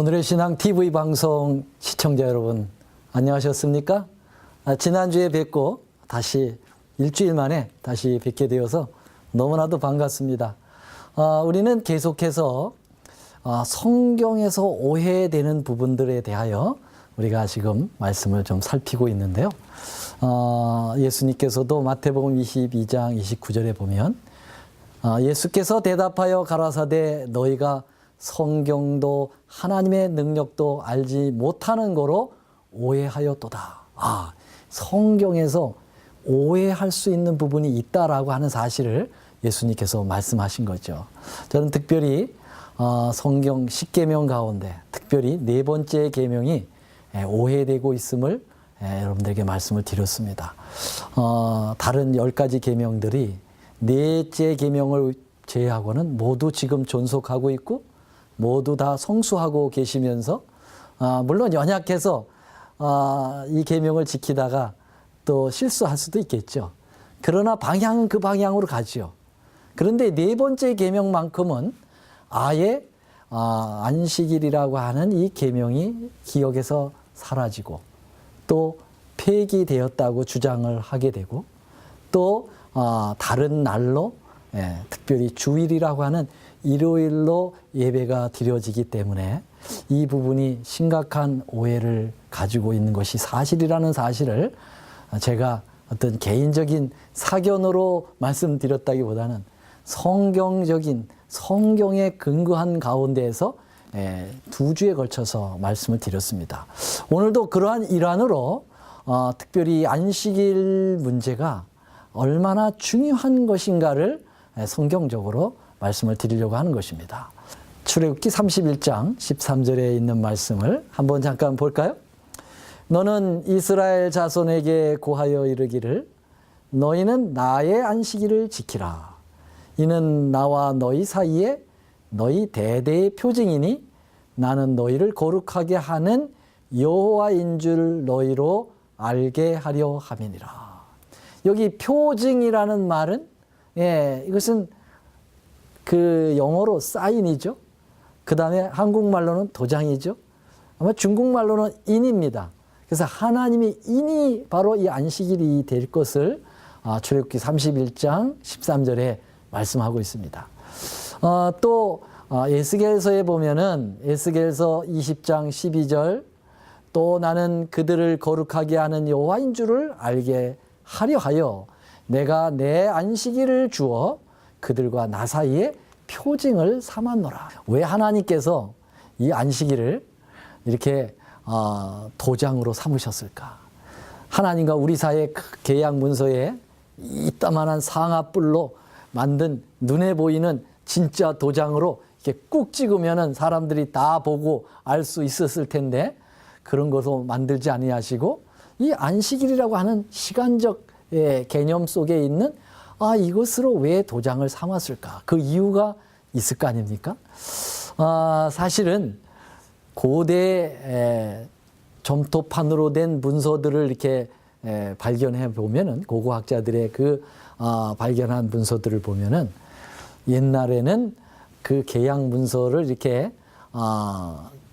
오늘의 신앙 TV 방송 시청자 여러분 안녕하셨습니까? 지난주에 뵙고 다시 일주일 만에 다시 뵙게 되어서 너무나도 반갑습니다. 우리는 계속해서 성경에서 오해되는 부분들에 대하여 우리가 지금 말씀을 좀 살피고 있는데요. 예수님께서도 마태복음 22장 29절에 보면 예수께서 대답하여 가라사대 너희가 성경도 하나님의 능력도 알지 못하는 거로 오해하였도다. 성경에서 오해할 수 있는 부분이 있다라고 하는 사실을 예수님께서 말씀하신 거죠. 저는 특별히 성경 10계명 가운데 특별히 네 번째 계명이 오해되고 있음을 여러분들에게 말씀을 드렸습니다. 다른 10가지 계명들이 넷째 계명을 제외하고는 모두 지금 존속하고 있고 모두 다 성수하고 계시면서 물론 연약해서 이 계명을 지키다가 또 실수할 수도 있겠죠. 그러나 방향은 그 방향으로 가죠. 그런데 네 번째 계명만큼은 아예 안식일이라고 하는 이 계명이 기억에서 사라지고 또 폐기되었다고 주장을 하게 되고 또 다른 날로 특별히 주일이라고 하는 일요일로 예배가 드려지기 때문에 이 부분이 심각한 오해를 가지고 있는 것이 사실이라는 사실을 제가 어떤 개인적인 사견으로 말씀드렸다기보다는 성경적인 성경에 근거한 가운데에서 두 주에 걸쳐서 말씀을 드렸습니다. 오늘도 그러한 일환으로 특별히 안식일 문제가 얼마나 중요한 것인가를 성경적으로 말씀을 드리려고 하는 것입니다. 출애굽기 31장 13절에 있는 말씀을 한번 잠깐 볼까요? 너는 이스라엘 자손에게 고하여 이르기를 너희는 나의 안식일을 지키라. 이는 나와 너희 사이에 너희 대대의 표징이니 나는 너희를 거룩하게 하는 여호와인 줄 너희로 알게 하려 함이니라. 여기 표징이라는 말은 이것은 그 영어로 사인이죠. 그 다음에 한국말로는 도장이죠. 아마 중국말로는 인입니다. 그래서 하나님의 인이 바로 이 안식일이 될 것을 출애굽기 31장 13절에 말씀하고 있습니다. 또 에스겔서에 보면은 에스겔서 20장 12절 또 나는 그들을 거룩하게 하는 여호와인 줄을 알게 하려 하여 내가 내 안식일을 주어 그들과 나 사이에 표징을 삼았노라. 왜 하나님께서 이 안식일을 이렇게 도장으로 삼으셨을까? 하나님과 우리 사이의 계약 문서에 이따만한 상아뿔로 만든 눈에 보이는 진짜 도장으로 이렇게 꾹 찍으면은 사람들이 다 보고 알 수 있었을 텐데 그런 것을 만들지 아니하시고 이 안식일이라고 하는 시간적 개념 속에 있는 이것으로 왜 도장을 삼았을까? 그 이유가 있을 거 아닙니까? 사실은 고대 점토판으로 된 문서들을 이렇게 발견해 보면은 고고학자들의 그 발견한 문서들을 보면은 옛날에는 그 계약 문서를 이렇게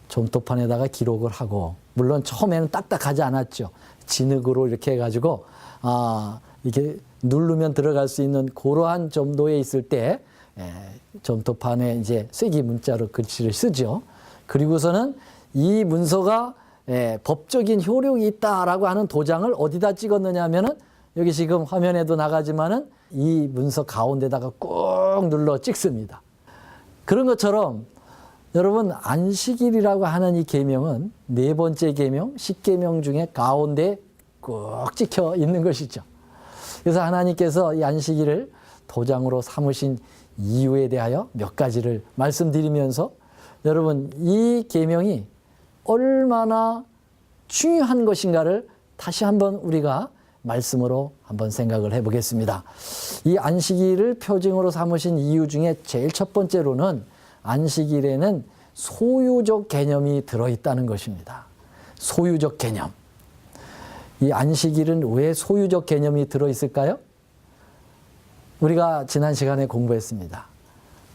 점토판에다가 기록을 하고 물론 처음에는 딱딱하지 않았죠. 진흙으로 이렇게 해가지고 이게 누르면 들어갈 수 있는 그러한 정도에 있을 때 점토판에 이제 쐐기 문자로 글씨를 쓰죠. 그리고서는 이 문서가 법적인 효력이 있다라고 하는 도장을 어디다 찍었느냐 하면은 여기 지금 화면에도 나가지만은 이 문서 가운데다가 꾹 눌러 찍습니다. 그런 것처럼 여러분 안식일이라고 하는 이 계명은 네 번째 계명, 10계명 중에 가운데 꾹 찍혀 있는 것이죠. 그래서 하나님께서 이 안식일을 도장으로 삼으신 이유에 대하여 몇 가지를 말씀드리면서 여러분 이 계명이 얼마나 중요한 것인가를 다시 한번 우리가 말씀으로 한번 생각을 해보겠습니다. 이 안식일을 표징으로 삼으신 이유 중에 제일 첫 번째로는 안식일에는 소유적 개념이 들어있다는 것입니다. 소유적 개념. 이 안식일은 왜 소유적 개념이 들어있을까요? 우리가 지난 시간에 공부했습니다.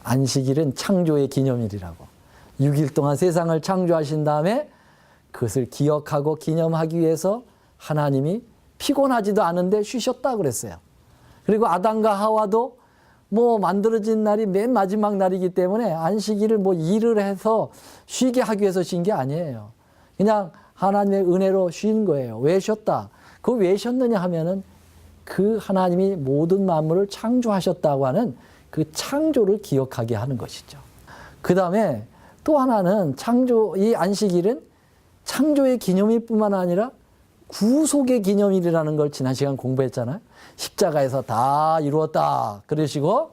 안식일은 창조의 기념일이라고. 6일 동안 세상을 창조하신 다음에 그것을 기억하고 기념하기 위해서 하나님이 피곤하지도 않은데 쉬셨다 그랬어요. 그리고 아담과 하와도 뭐 만들어진 날이 맨 마지막 날이기 때문에 안식일을 뭐 일을 해서 쉬게 하기 위해서 쉰 게 아니에요. 그냥 하나님의 은혜로 쉰 거예요. 왜 쉬었다? 그 왜 쉬었느냐 하면은 그 하나님이 모든 만물을 창조하셨다고 하는 그 창조를 기억하게 하는 것이죠. 그 다음에 또 하나는 이 안식일은 창조의 기념일 뿐만 아니라 구속의 기념일이라는 걸 지난 시간 공부했잖아요. 십자가에서 다 이루었다 그러시고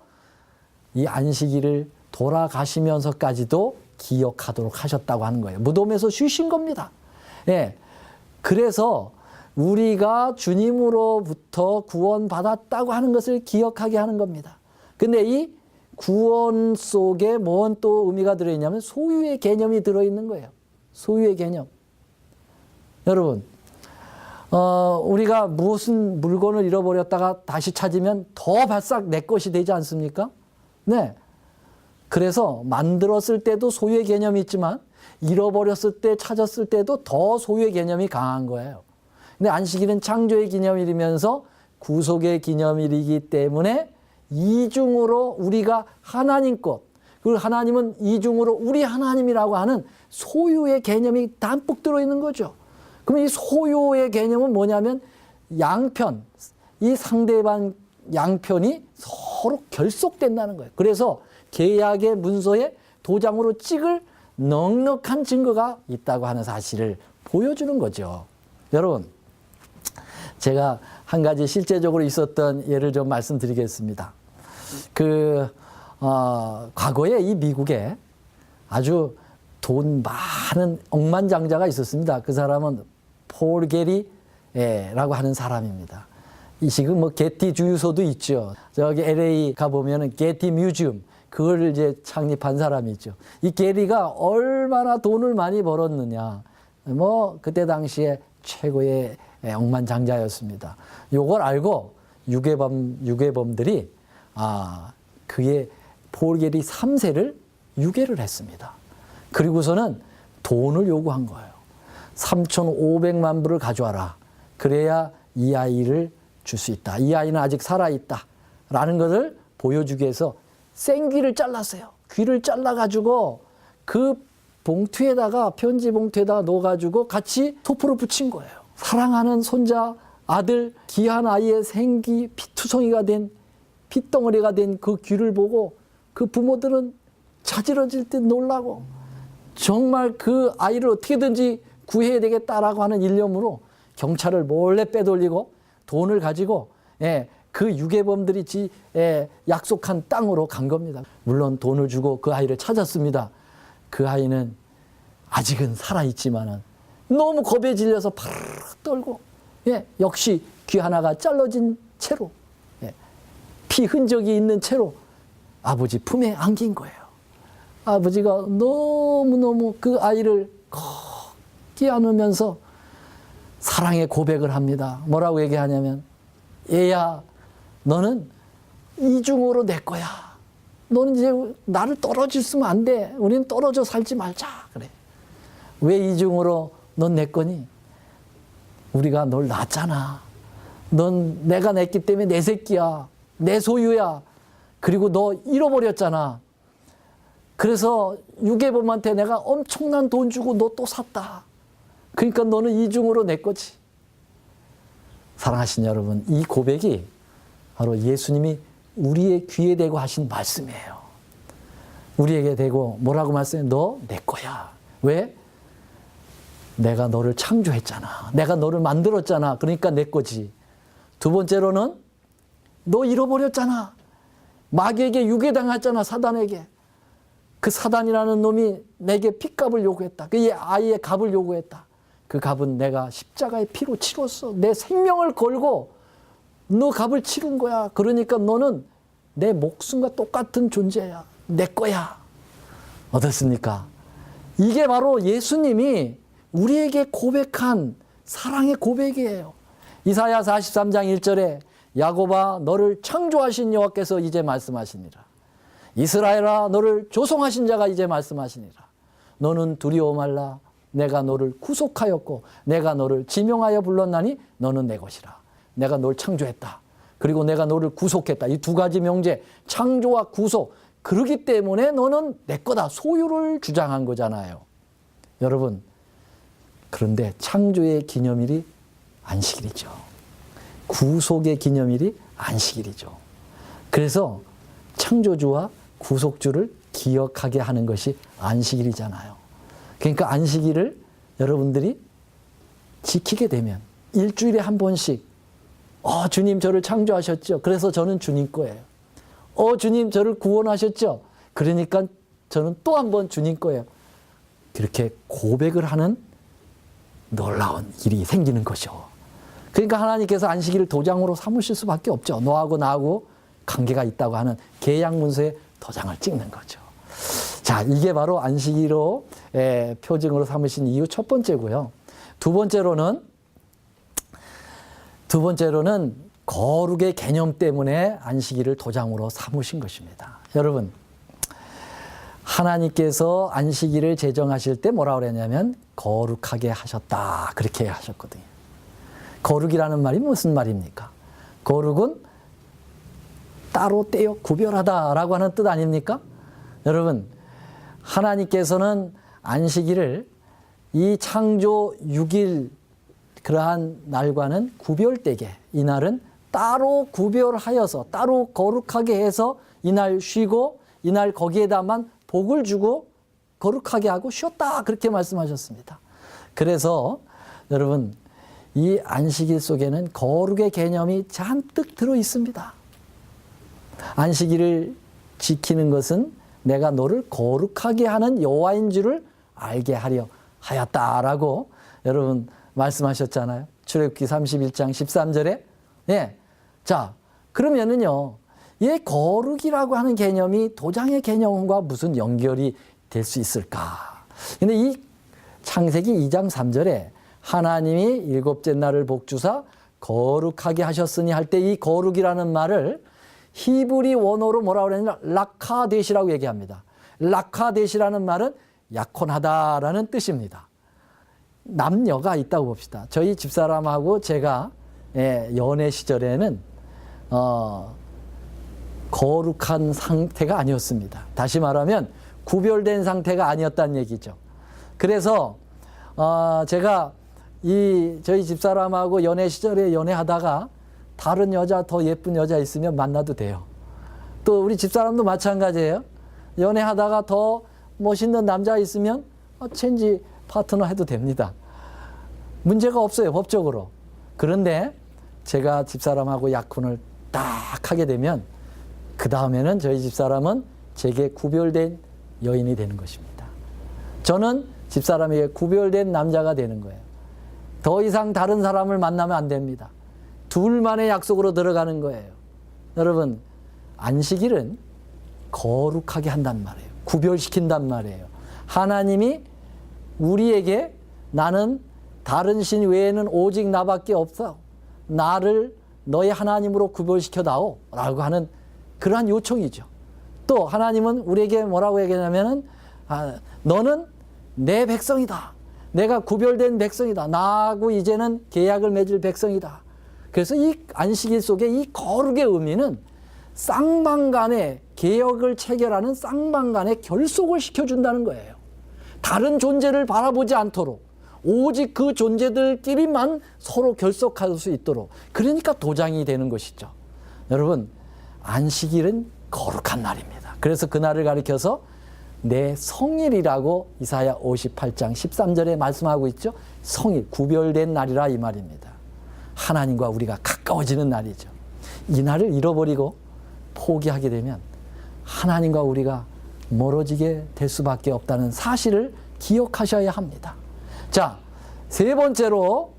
이 안식일을 돌아가시면서까지도 기억하도록 하셨다고 하는 거예요. 무덤에서 쉬신 겁니다. 예. 그래서 우리가 주님으로부터 구원받았다고 하는 것을 기억하게 하는 겁니다. 근데 이 구원 속에 뭔 또 의미가 들어있냐면 소유의 개념이 들어있는 거예요. 소유의 개념. 여러분, 우리가 무슨 물건을 잃어버렸다가 다시 찾으면 더 바싹 내 것이 되지 않습니까? 네. 그래서 만들었을 때도 소유의 개념이 있지만 잃어버렸을 때 찾았을 때도 더 소유의 개념이 강한 거예요. 근데 안식일은 창조의 기념일이면서 구속의 기념일이기 때문에 이중으로 우리가 하나님 것, 그리고 하나님은 이중으로 우리 하나님이라고 하는 소유의 개념이 담뿍 들어있는 거죠. 그럼 이 소유의 개념은 뭐냐면 양편, 이 상대방 양편이 서로 결속된다는 거예요. 그래서 계약의 문서에 도장으로 찍을 넉넉한 증거가 있다고 하는 사실을 보여주는 거죠. 여러분, 제가 한 가지 실제적으로 있었던 예를 좀 말씀드리겠습니다. 과거에 이 미국에 아주 돈 많은 억만장자가 있었습니다. 그 사람은 폴 게리라고 하는 사람입니다. 이 지금 뭐 게티 주유소도 있죠. 저기 LA 가보면은 게티 뮤지엄, 그걸 이제 창립한 사람이죠. 이 게리가 얼마나 돈을 많이 벌었느냐. 뭐 그때 당시에 최고의 억만장자였습니다. 요걸 알고 유괴범들이 그의 폴 게리 3세를 유괴를 했습니다. 그리고서는 돈을 요구한 거예요. 3,500만 불을 가져와라. 그래야 이 아이를 줄 수 있다. 이 아이는 아직 살아있다. 라는 것을 보여주기 위해서 생귀를 잘랐어요. 귀를 잘라가지고 그 봉투에다가, 편지 봉투에다가 넣어가지고 같이 소포를 붙인 거예요. 사랑하는 손자, 아들, 귀한 아이의 생귀, 피투성이가 된, 핏덩어리가 된 그 귀를 보고 그 부모들은 자지러질 듯 놀라고 정말 그 아이를 어떻게든지 구해야 되겠다라고 하는 일념으로 경찰을 몰래 빼돌리고 돈을 가지고 그 유괴범들이 약속한 땅으로 간 겁니다. 물론 돈을 주고 그 아이를 찾았습니다. 그 아이는 아직은 살아있지만은 너무 겁에 질려서 파르르 떨고 역시 귀 하나가 잘라진 채로 피 흔적이 있는 채로 아버지 품에 안긴 거예요. 아버지가 너무너무 그 아이를 걷기 안으면서 사랑의 고백을 합니다. 뭐라고 얘기하냐면, 얘야, 너는 이중으로 내 거야. 너는 이제 나를 떨어질 수면 안 돼. 우리는 떨어져 살지 말자. 그래. 왜 이중으로 넌 내 거니? 우리가 널 낳았잖아. 넌 내가 냈기 때문에 내 새끼야. 내 소유야. 그리고 너 잃어버렸잖아. 그래서 유괴범한테 내가 엄청난 돈 주고 너 또 샀다. 그러니까 너는 이중으로 내 거지. 사랑하신 여러분, 이 고백이 바로 예수님이 우리의 귀에 대고 하신 말씀이에요. 우리에게 대고 뭐라고 말씀해? 너 내 거야. 왜? 내가 너를 창조했잖아. 내가 너를 만들었잖아. 그러니까 내 거지. 두 번째로는 너 잃어버렸잖아. 마귀에게 유괴당했잖아. 사단에게. 그 사단이라는 놈이 내게 핏값을 요구했다. 그 아이의 값을 요구했다. 그 값은 내가 십자가의 피로 치렀어. 내 생명을 걸고 너 값을 치른 거야. 그러니까 너는 내 목숨과 똑같은 존재야. 내 거야. 어떻습니까? 이게 바로 예수님이 우리에게 고백한 사랑의 고백이에요. 이사야 43장 1절에 야곱아 너를 창조하신 여호와께서 이제 말씀하시니라. 이스라엘아 너를 조성하신 자가 이제 말씀하시니라. 너는 두려워 말라. 내가 너를 구속하였고 내가 너를 지명하여 불렀나니 너는 내 것이라. 내가 너를 창조했다. 그리고 내가 너를 구속했다. 이 두 가지 명제, 창조와 구속. 그러기 때문에 너는 내 거다. 소유를 주장한 거잖아요. 여러분, 그런데 창조의 기념일이 안식일이죠. 구속의 기념일이 안식일이죠. 그래서 창조주와 구속주를 기억하게 하는 것이 안식일이잖아요. 그러니까 안식일을 여러분들이 지키게 되면 일주일에 한 번씩 주님 저를 창조하셨죠. 그래서 저는 주님 거예요. 주님 저를 구원하셨죠. 그러니까 저는 또 한 번 주님 거예요. 그렇게 고백을 하는 놀라운 일이 생기는 것이죠. 그러니까 하나님께서 안식일을 도장으로 삼으실 수밖에 없죠. 너하고 나하고 관계가 있다고 하는 계약 문서에 도장을 찍는 거죠. 자, 이게 바로 안식일로 표징으로 삼으신 이유 첫 번째고요. 두 번째로는 거룩의 개념 때문에 안식일을 도장으로 삼으신 것입니다. 여러분, 하나님께서 안식일을 제정하실 때 뭐라고 그랬냐면 거룩하게 하셨다. 그렇게 하셨거든요. 거룩이라는 말이 무슨 말입니까? 거룩은 따로 떼어 구별하다라고 하는 뜻 아닙니까? 여러분, 하나님께서는 안식일을 이 창조 6일 그러한 날과는 구별되게, 이날은 따로 구별하여서 따로 거룩하게 해서 이날 쉬고 이날 거기에다만 복을 주고 거룩하게 하고 쉬었다, 그렇게 말씀하셨습니다. 그래서 여러분, 이 안식일 속에는 거룩의 개념이 잔뜩 들어 있습니다. 안식일을 지키는 것은 내가 너를 거룩하게 하는 여호와인 줄을 알게 하려 하였다라고 여러분 말씀하셨잖아요. 출애굽기 31장 13절에. 예. 자, 그러면은요, 이 거룩이라고 하는 개념이 도장의 개념과 무슨 연결이 될 수 있을까? 근데 이 창세기 2장 3절에 하나님이 일곱째 날을 복주사 거룩하게 하셨으니 할 때 이 거룩이라는 말을 히브리 원어로 뭐라고 그러냐면 라카데시라고 얘기합니다. 라카데시라는 말은 약혼하다라는 뜻입니다. 남녀가 있다고 봅시다. 저희 집사람하고 제가 연애 시절에는 거룩한 상태가 아니었습니다. 다시 말하면 구별된 상태가 아니었다는 얘기죠. 그래서 제가 저희 집사람하고 연애 시절에 연애하다가 다른 여자, 더 예쁜 여자 있으면 만나도 돼요. 또 우리 집사람도 마찬가지예요. 연애하다가 더 멋있는 남자 있으면 체인지 파트너 해도 됩니다. 문제가 없어요, 법적으로. 그런데 제가 집사람하고 약혼을 딱 하게 되면 그 다음에는 저희 집사람은 제게 구별된 여인이 되는 것입니다. 저는 집사람에게 구별된 남자가 되는 거예요. 더 이상 다른 사람을 만나면 안 됩니다. 둘만의 약속으로 들어가는 거예요. 여러분, 안식일은 거룩하게 한단 말이에요. 구별시킨단 말이에요. 하나님이 우리에게 나는 다른 신 외에는 오직 나밖에 없어. 나를 너의 하나님으로 구별시켜다오 라고 하는 그러한 요청이죠. 또 하나님은 우리에게 뭐라고 얘기하냐면은 너는 내 백성이다. 내가 구별된 백성이다. 나하고 이제는 계약을 맺을 백성이다. 그래서 이 안식일 속에 이 거룩의 의미는 쌍방간의 개혁을 체결하는 쌍방간의 결속을 시켜준다는 거예요. 다른 존재를 바라보지 않도록 오직 그 존재들끼리만 서로 결속할 수 있도록, 그러니까 도장이 되는 것이죠. 여러분, 안식일은 거룩한 날입니다. 그래서 그날을 가리켜서 내 성일이라고 이사야 58장 13절에 말씀하고 있죠. 성일, 구별된 날이라 이 말입니다. 하나님과 우리가 가까워지는 날이죠. 이 날을 잃어버리고 포기하게 되면 하나님과 우리가 멀어지게 될 수밖에 없다는 사실을 기억하셔야 합니다. 자, 세 번째로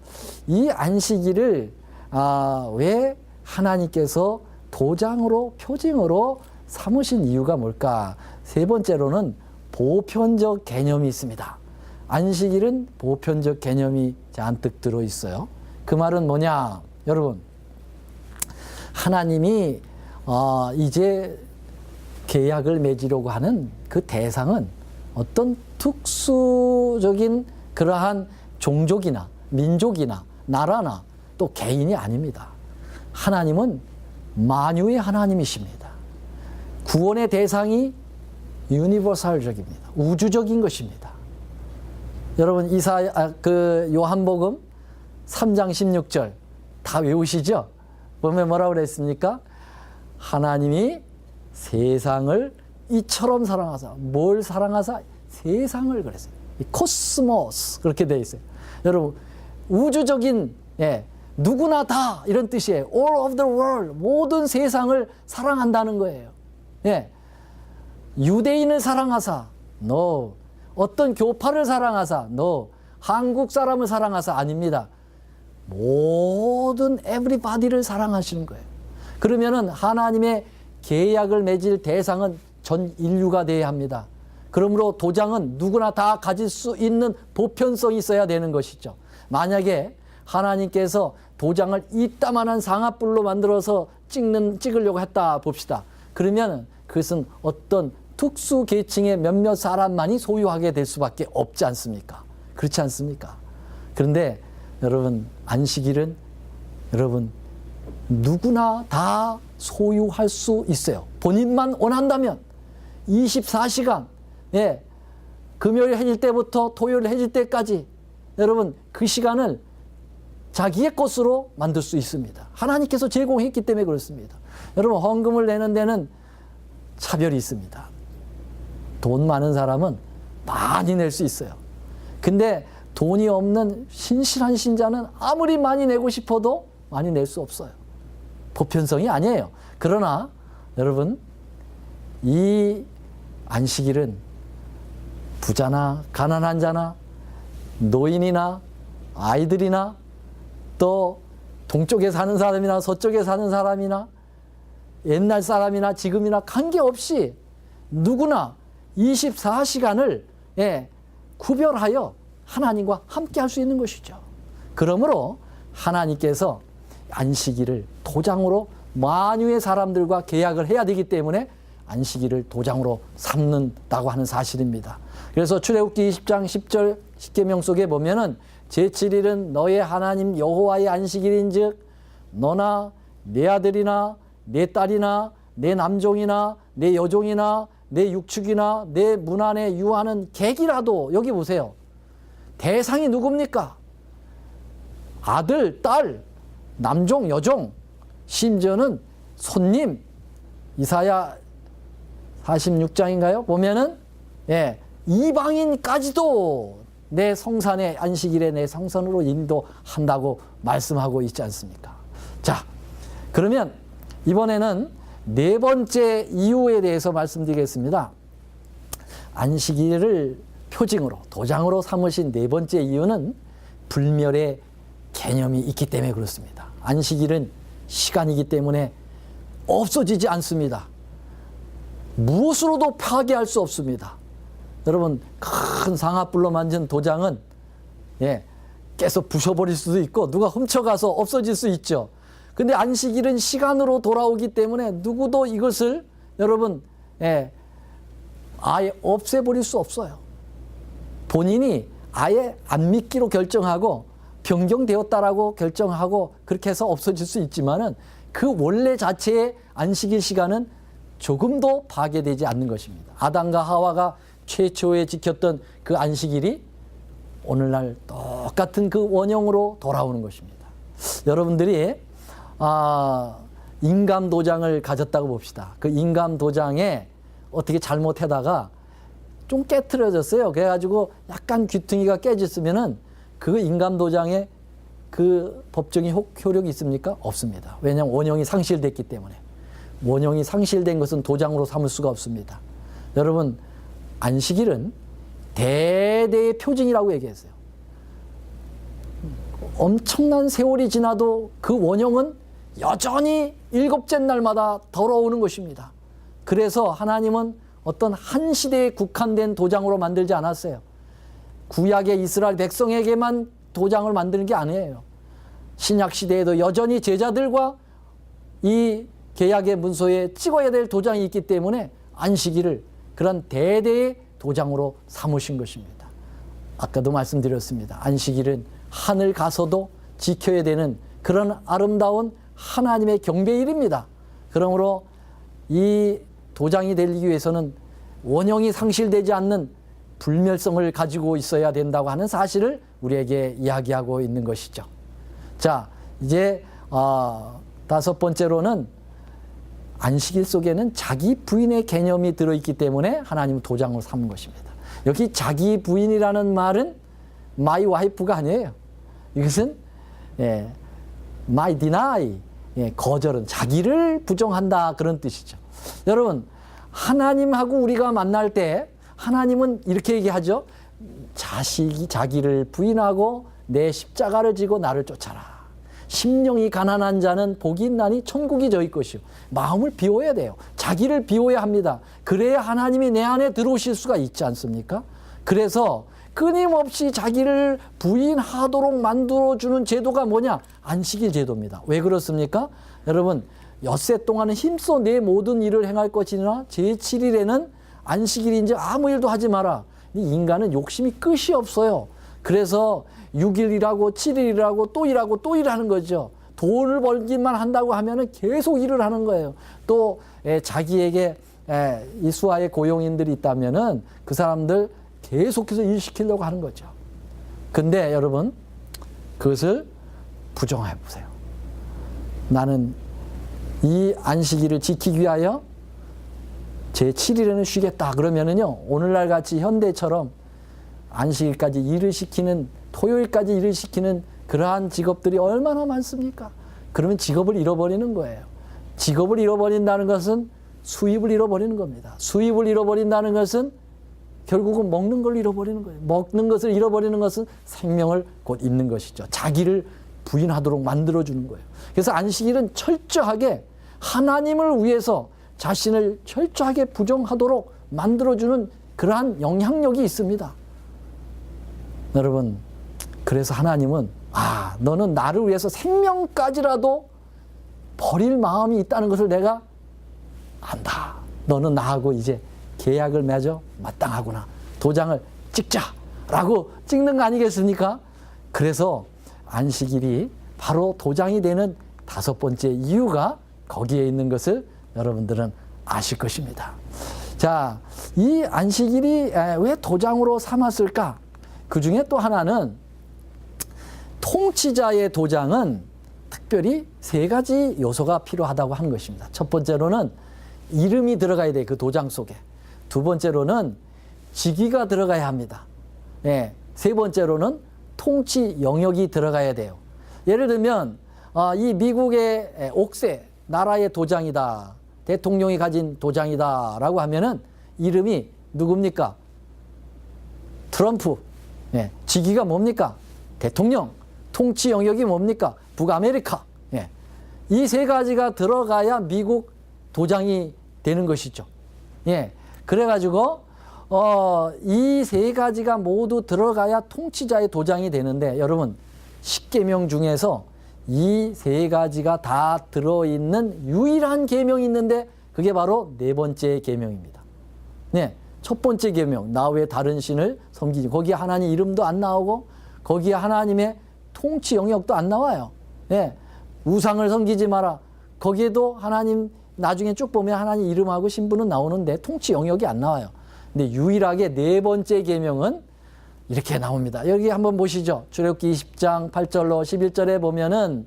이 안식일을 왜 하나님께서 도장으로, 표징으로 삼으신 이유가 뭘까? 세 번째로는 보편적 개념이 있습니다. 안식일은 보편적 개념이 잔뜩 들어있어요. 그 말은 뭐냐? 여러분, 하나님이 이제 계약을 맺으려고 하는 그 대상은 어떤 특수적인 그러한 종족이나 민족이나 나라나 또 개인이 아닙니다. 하나님은 만유의 하나님이십니다. 구원의 대상이 유니버설적입니다. 우주적인 것입니다. 여러분 요한복음 3장 16절 다 외우시죠? 보면 뭐라고 그랬습니까? 하나님이 세상을 이처럼 사랑하사. 뭘 사랑하사? 세상을 그랬어요. 코스모스 그렇게 되어 있어요. 여러분 우주적인 누구나 다 이런 뜻이에요. All of the world 모든 세상을 사랑한다는 거예요. 유대인을 사랑하사. No. 어떤 교파를 사랑하사. No. 한국 사람을 사랑하사. 아닙니다. 모든 everybody를 사랑하시는 거예요. 그러면은 하나님의 계약을 맺을 대상은 전 인류가 되어야 합니다. 그러므로 도장은 누구나 다 가질 수 있는 보편성이 있어야 되는 것이죠. 만약에 하나님께서 도장을 이따만한 상아뿔로 만들어서 찍으려고 했다 봅시다. 그러면 그것은 어떤 특수 계층의 몇몇 사람만이 소유하게 될 수밖에 없지 않습니까? 그렇지 않습니까? 그런데 여러분 안식일은 여러분 누구나 다 소유할 수 있어요. 본인만 원한다면 24시간 금요일 해질 때부터 토요일 해질 때까지 여러분 그 시간을 자기의 것으로 만들 수 있습니다. 하나님께서 제공했기 때문에 그렇습니다. 여러분 헌금을 내는 데는 차별이 있습니다. 돈 많은 사람은 많이 낼 수 있어요. 근데 돈이 없는 신실한 신자는 아무리 많이 내고 싶어도 많이 낼 수 없어요. 보편성이 아니에요. 그러나 여러분 이 안식일은 부자나 가난한 자나 노인이나 아이들이나 또 동쪽에 사는 사람이나 서쪽에 사는 사람이나 옛날 사람이나 지금이나 관계없이 누구나 24시간을 구별하여 하나님과 함께 할 수 있는 것이죠. 그러므로 하나님께서 안식일을 도장으로 만유의 사람들과 계약을 해야 되기 때문에 안식일을 도장으로 삼는다고 하는 사실입니다. 그래서 출애굽기 20장 10절 십계명 속에 보면은 제7일은 너의 하나님 여호와의 안식일인즉 너나 내 아들이나 내 딸이나 내 남종이나 내 여종이나 내 육축이나 내 문 안에 유하는 객이라도 여기 보세요. 대상이 누굽니까? 아들, 딸, 남종, 여종, 심지어는 손님. 이사야 46장인가요? 보면은 이방인까지도 내 성산의 안식일에 내 성산으로 인도한다고 말씀하고 있지 않습니까? 자, 그러면 이번에는 네 번째 이유에 대해서 말씀드리겠습니다. 안식일을 표징으로 도장으로 삼으신 네 번째 이유는 불멸의 개념이 있기 때문에 그렇습니다. 안식일은 시간이기 때문에 없어지지 않습니다. 무엇으로도 파괴할 수 없습니다. 여러분 큰 상아뿔로 만든 도장은 깨서 부셔버릴 수도 있고 누가 훔쳐가서 없어질 수 있죠. 근데 안식일은 시간으로 돌아오기 때문에 누구도 이것을 여러분 아예 없애버릴 수 없어요. 본인이 아예 안 믿기로 결정하고 변경되었다라고 결정하고 그렇게 해서 없어질 수 있지만은 그 원래 자체의 안식일 시간은 조금도 파괴되지 않는 것입니다. 아담과 하와가 최초에 지켰던 그 안식일이 오늘날 똑같은 그 원형으로 돌아오는 것입니다. 여러분들이 인감 도장을 가졌다고 봅시다. 그 인감 도장에 어떻게 잘못하다가 좀 깨트려졌어요. 그래가지고 약간 귀퉁이가 깨졌으면은 그 인감 도장에 그 법적인 효력이 있습니까? 없습니다. 왜냐하면 원형이 상실됐기 때문에. 원형이 상실된 것은 도장으로 삼을 수가 없습니다. 여러분 안식일은 대대의 표징이라고 얘기했어요. 엄청난 세월이 지나도 그 원형은 여전히 일곱째 날마다 돌아오는 것입니다. 그래서 하나님은 어떤 한 시대에 국한된 도장으로 만들지 않았어요. 구약의 이스라엘 백성에게만 도장을 만드는 게 아니에요. 신약 시대에도 여전히 제자들과 이 계약의 문서에 찍어야 될 도장이 있기 때문에 안식일을 그런 대대의 도장으로 삼으신 것입니다. 아까도 말씀드렸습니다. 안식일은 하늘 가서도 지켜야 되는 그런 아름다운 하나님의 경배일입니다. 그러므로 이 도장이 되기 위해서는 원형이 상실되지 않는 불멸성을 가지고 있어야 된다고 하는 사실을 우리에게 이야기하고 있는 것이죠. 자, 이제 다섯 번째로는 안식일 속에는 자기 부인의 개념이 들어있기 때문에 하나님은 도장으로 삼은 것입니다. 여기 자기 부인이라는 말은 my wife가 아니에요. 이것은 my deny, 거절은 자기를 부정한다, 그런 뜻이죠. 여러분, 하나님하고 우리가 만날 때 하나님은 이렇게 얘기하죠. 자식이 자기를 부인하고 내 십자가를 지고 나를 쫓아라. 심령이 가난한 자는 복이 있나니 천국이 저희 것이요. 마음을 비워야 돼요. 자기를 비워야 합니다. 그래야 하나님이 내 안에 들어오실 수가 있지 않습니까? 그래서 끊임없이 자기를 부인하도록 만들어주는 제도가 뭐냐? 안식일 제도입니다. 왜 그렇습니까? 여러분, 엿새 동안은 힘써 내 모든 일을 행할 것이나 제7일에는 안식일인지 아무 일도 하지 마라. 이 인간은 욕심이 끝이 없어요. 그래서 6일 일하고 7일 일하고 또 일하고 또 일하는 거죠. 돈을 벌기만 한다고 하면은 계속 일을 하는 거예요. 또 자기에게 이 수하의 고용인들이 있다면은 그 사람들 계속해서 일시키려고 하는 거죠. 근데 여러분, 그것을 부정해 보세요. 나는 이 안식일을 지키기 위하여 제7일에는 쉬겠다. 그러면은요, 오늘날 같이 현대처럼 안식일까지 일을 시키는, 토요일까지 일을 시키는 그러한 직업들이 얼마나 많습니까? 그러면 직업을 잃어버리는 거예요. 직업을 잃어버린다는 것은 수입을 잃어버리는 겁니다. 수입을 잃어버린다는 것은 결국은 먹는 걸 잃어버리는 거예요. 먹는 것을 잃어버리는 것은 생명을 곧 잃는 것이죠. 자기를 부인하도록 만들어주는 거예요. 그래서 안식일은 철저하게 하나님을 위해서 자신을 철저하게 부정하도록 만들어주는 그러한 영향력이 있습니다. 여러분, 그래서 하나님은 너는 나를 위해서 생명까지라도 버릴 마음이 있다는 것을 내가 안다. 너는 나하고 이제 계약을 맺어 마땅하구나. 도장을 찍자라고 찍는 거 아니겠습니까? 그래서 안식일이 바로 도장이 되는 다섯 번째 이유가 거기에 있는 것을 여러분들은 아실 것입니다. 자, 이 안식일이 왜 도장으로 삼았을까? 그 중에 또 하나는 통치자의 도장은 특별히 세 가지 요소가 필요하다고 하는 것입니다. 첫 번째로는 이름이 들어가야 돼요. 그 도장 속에. 두 번째로는 직위가 들어가야 합니다. 세 번째로는 통치 영역이 들어가야 돼요. 예를 들면 이 미국의 옥세, 나라의 도장이다. 대통령이 가진 도장이다 라고 하면은 이름이 누굽니까? 트럼프. 직위가 뭡니까? 대통령. 통치 영역이 뭡니까? 북아메리카. 이 세 가지가 들어가야 미국 도장이 되는 것이죠. 그래가지고 이 세 가지가 모두 들어가야 통치자의 도장이 되는데, 여러분, 10계명 중에서 이 세 가지가 다 들어있는 유일한 계명이 있는데 그게 바로 네 번째 계명입니다. 첫 번째 계명, 나 외에 다른 신을 섬기지. 거기에 하나님 이름도 안 나오고 거기에 하나님의 통치 영역도 안 나와요. 우상을 섬기지 마라. 거기에도 하나님 나중에 쭉 보면 하나님 이름하고 신분은 나오는데 통치 영역이 안 나와요. 근데 유일하게 네 번째 계명은 이렇게 나옵니다. 여기 한번 보시죠. 출애굽기 20장 8절로 11절에 보면은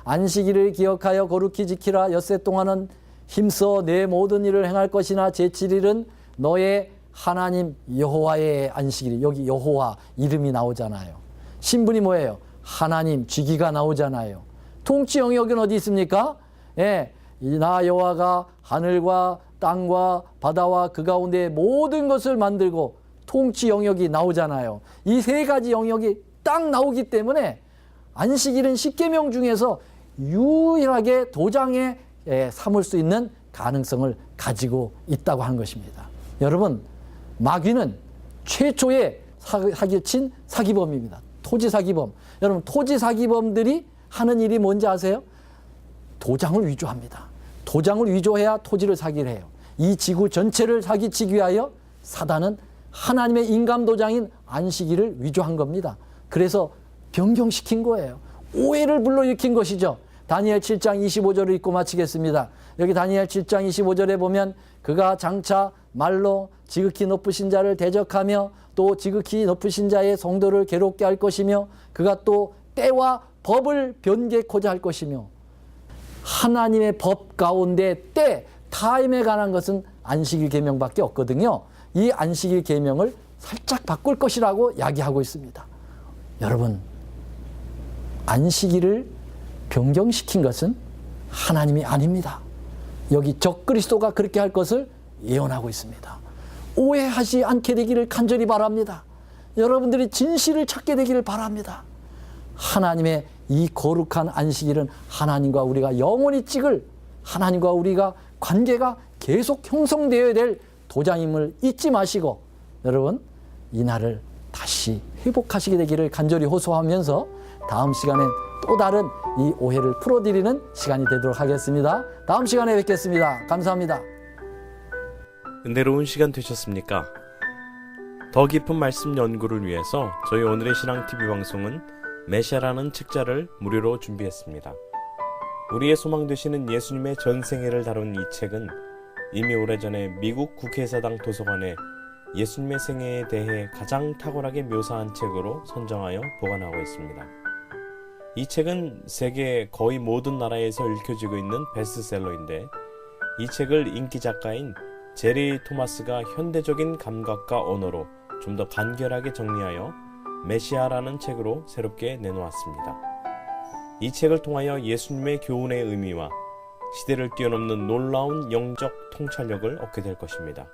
안식일을 기억하여 거룩히 지키라. 엿새 동안은 힘써 내 모든 일을 행할 것이나 제7일은 너의 하나님 여호와의 안식일. 여기 여호와 이름이 나오잖아요. 신분이 뭐예요? 하나님, 직위가 나오잖아요. 통치 영역은 어디 있습니까? 나 여호와가 하늘과 땅과 바다와 그 가운데 모든 것을 만들고, 통치 영역이 나오잖아요. 이 세 가지 영역이 딱 나오기 때문에 안식일은 10계명 중에서 유일하게 도장에 삼을 수 있는 가능성을 가지고 있다고 하는 것입니다. 여러분, 마귀는 최초의 사기친 사기범입니다. 토지 사기범. 여러분, 토지 사기범들이 하는 일이 뭔지 아세요? 도장을 위조합니다. 도장을 위조해야 토지를 사기를 해요. 이 지구 전체를 사기치기 위하여 사단은 하나님의 인감도장인 안식일을 위조한 겁니다. 그래서 변경시킨 거예요. 오해를 불러일으킨 것이죠. 다니엘 7장 25절을 읽고 마치겠습니다. 여기 다니엘 7장 25절에 보면 그가 장차 말로 지극히 높으신 자를 대적하며 또 지극히 높으신 자의 성도를 괴롭게 할 것이며 그가 또 때와 법을 변개코자 할 것이며 하나님의 법 가운데 때, 타임에 관한 것은 안식일 계명밖에 없거든요. 이 안식일 계명을 살짝 바꿀 것이라고 이야기하고 있습니다. 여러분, 안식일을 변경시킨 것은 하나님이 아닙니다. 여기 적그리스도가 그렇게 할 것을 예언하고 있습니다. 오해하지 않게 되기를 간절히 바랍니다. 여러분들이 진실을 찾게 되기를 바랍니다. 하나님의 이 거룩한 안식일은 하나님과 우리가 영원히 찍을, 하나님과 우리가 관계가 계속 형성되어야 될 도장임을 잊지 마시고 여러분 이 날을 다시 회복하시게 되기를 간절히 호소하면서 다음 시간엔 또 다른 이 오해를 풀어드리는 시간이 되도록 하겠습니다. 다음 시간에 뵙겠습니다. 감사합니다. 은혜로운 시간 되셨습니까? 더 깊은 말씀 연구를 위해서 저희 오늘의 신앙TV 방송은 메시아라는 책자를 무료로 준비했습니다. 우리의 소망 되시는 예수님의 전생애를 다룬 이 책은 이미 오래전에 미국 국회의사당 도서관에 예수님의 생애에 대해 가장 탁월하게 묘사한 책으로 선정하여 보관하고 있습니다. 이 책은 세계 거의 모든 나라에서 읽혀지고 있는 베스트셀러인데 이 책을 인기 작가인 제리 토마스가 현대적인 감각과 언어로 좀 더 간결하게 정리하여 메시아라는 책으로 새롭게 내놓았습니다. 이 책을 통하여 예수님의 교훈의 의미와 시대를 뛰어넘는 놀라운 영적 통찰력을 얻게 될 것입니다.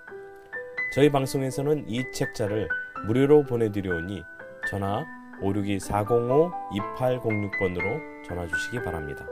저희 방송에서는 이 책자를 무료로 보내드려오니 전화 562-405-2806번으로 전화 주시기 바랍니다.